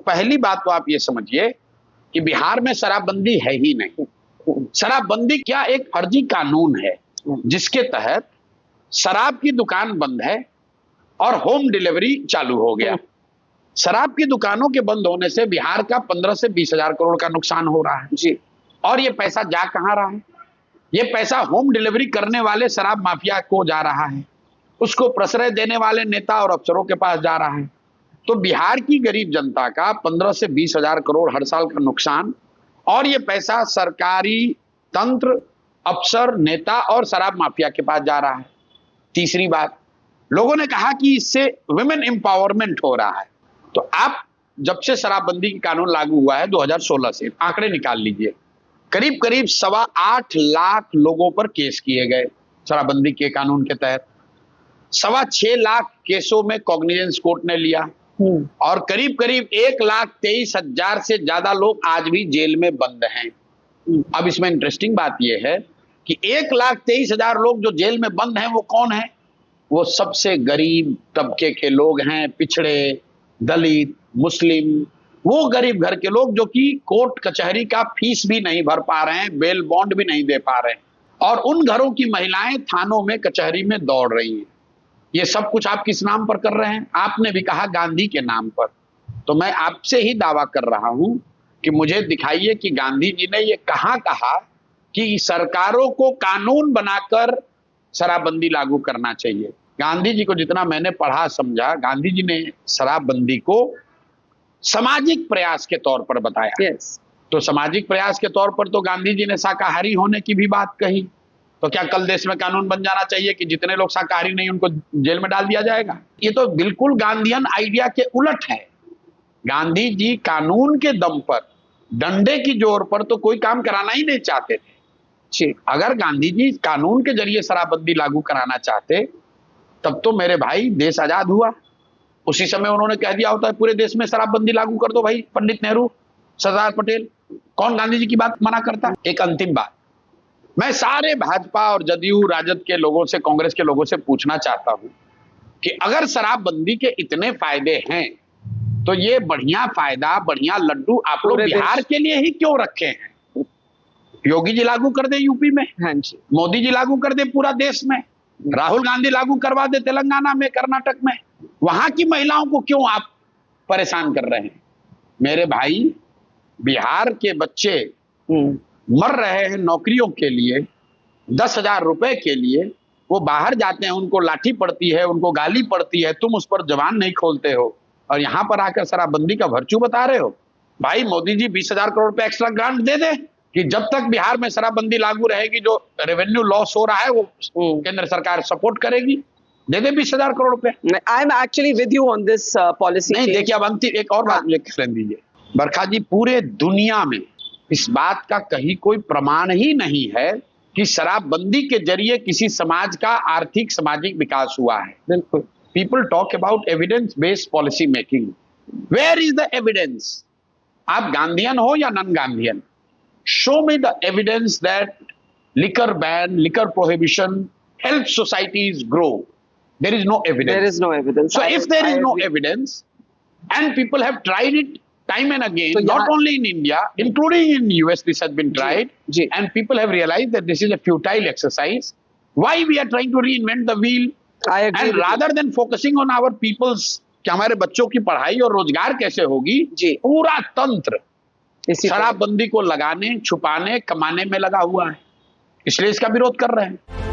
पहली बात तो आप ये समझिए कि बिहार में शराबबंदी है ही नहीं। शराबबंदी क्या एक फर्जी कानून है जिसके तहत शराब की दुकान बंद है और होम डिलीवरी चालू हो गया। शराब की दुकानों के बंद होने से बिहार का 15 से 20 हजार करोड़ का नुकसान हो रहा है जी। और ये पैसा जा कहां रहा है? ये पैसा होम डिलीवरी करने वाले शराब माफिया को जा रहा है, उसको प्रश्रय देने वाले नेता और अफसरों के पास जा रहा है। तो बिहार की गरीब जनता का 15 से 20 हजार करोड़ हर साल का नुकसान, और ये पैसा सरकारी तंत्र, अफसर, नेता और शराब माफिया के पास जा रहा है। तीसरी बात, लोगों ने कहा कि इससे वुमेन एम्पावरमेंट हो रहा है। तो आप जब से शराबबंदी का कानून लागू हुआ है 2016 से, आंकड़े निकाल लीजिए, करीब करीब 8.25 लाख लोगों पर केस किए गए शराबबंदी के कानून के तहत। 6.25 लाख केसों में कॉग्निजेंस कोर्ट ने लिया और करीब करीब 1,23,000 से ज्यादा लोग आज भी जेल में बंद हैं। अब इसमें इंटरेस्टिंग बात यह है कि 1,23,000 लोग जो जेल में बंद हैं वो कौन है? वो सबसे गरीब तबके के लोग हैं, पिछड़े, दलित, मुस्लिम, वो गरीब घर के लोग जो कि कोर्ट कचहरी का फीस भी नहीं भर पा रहे हैं, बेल बॉन्ड भी नहीं दे पा रहे हैं, और उन घरों की महिलाएं थानों में, कचहरी में दौड़ रही हैं। ये सब कुछ आप किस नाम पर कर रहे हैं? आपने भी कहा गांधी के नाम पर। तो मैं आपसे ही दावा कर रहा हूं कि मुझे दिखाइए कि गांधी जी ने ये कहां कहा कि सरकारों को कानून बनाकर शराबबंदी लागू करना चाहिए। गांधी जी को जितना मैंने पढ़ा समझा, गांधी जी ने शराबबंदी को सामाजिक प्रयास के तौर पर बताया। तो सामाजिक प्रयास के तौर पर तो गांधी जी ने शाकाहारी होने की भी बात कही। तो क्या कल देश में कानून बन जाना चाहिए कि जितने लोग शाकाहारी नहीं उनको जेल में डाल दिया जाएगा? ये तो बिल्कुल गांधीयन आइडिया के उलट है। गांधी जी कानून के दम पर, डंडे की जोर पर तो कोई काम कराना ही नहीं चाहते थे। अगर गांधी जी कानून के जरिए शराबबंदी लागू कराना चाहते तब तो मेरे भाई देश आजाद हुआ। उसी समय उन्होंने कह दिया होता है पूरे देश में शराबबंदी लागू कर दो भाई, पंडित नेहरू, सरदार पटेल, कौन गांधी जी की बात मना करता? एक अंतिम बात, मैं सारे भाजपा और जदयू, राजद के लोगों से, कांग्रेस के लोगों से पूछना चाहता हूं कि अगर शराबबंदी के इतने फायदे हैं तो ये बढ़िया फायदा, बढ़िया लड्डू आप लोग बिहार के लिए ही क्यों रखे हैं? योगी जी लागू कर दे यूपी में, मोदी जी लागू कर दे पूरा देश में, राहुल गांधी लागू करवा दे तेलंगाना में, कर्नाटक में, वहां की महिलाओं को क्यों आप परेशान कर रहे हैं? मेरे भाई, बिहार के बच्चे मर रहे हैं नौकरियों के लिए, 10,000 रुपए के लिए। वो बाहर जाते हैं, उनको लाठी पड़ती है, उनको गाली पड़ती है, तुम उस पर जबान नहीं खोलते हो, और यहां पर आकर शराबबंदी का वर्चू बता रहे हो। भाई मोदी जी 20,000 करोड़ रुपए एक्स्ट्रा ग्रांट दे दे कि जब तक बिहार में शराबबंदी लागू रहेगी जो रेवेन्यू लॉस हो रहा है वो केंद्र सरकार सपोर्ट करेगी। दे दे 20,000 करोड़ रुपए। I am actually with you on this policy. नहीं, देखिए अब अंतिम एक और बात मुझे कहने दीजिए बरखा जी, पूरे दुनिया में इस बात का कहीं कोई प्रमाण ही नहीं है कि शराबबंदी के जरिए किसी समाज का आर्थिक, सामाजिक विकास हुआ है। बिल्कुल, people talk about evidence based policy making, where is the evidence? आप गांधीयन हो या non Gandhian, show me the evidence that liquor ban, liquor prohibition helps societies grow. There is no evidence. There is no evidence. So if there is no evidence and people have tried it time and again, so not only in India, including in US this has been tried, and people have realized that this is a futile exercise, why we are trying to reinvent the wheel? I agree. And rather than focusing on our people's, कि हमारे बच्चों की पढ़ाई और रोजगार कैसे होगी, पूरा तंत्र शराबबंदी को लगाने, छुपाने, कमाने में लगा हुआ है। इसलिए इसका विरोध कर रहे हैं।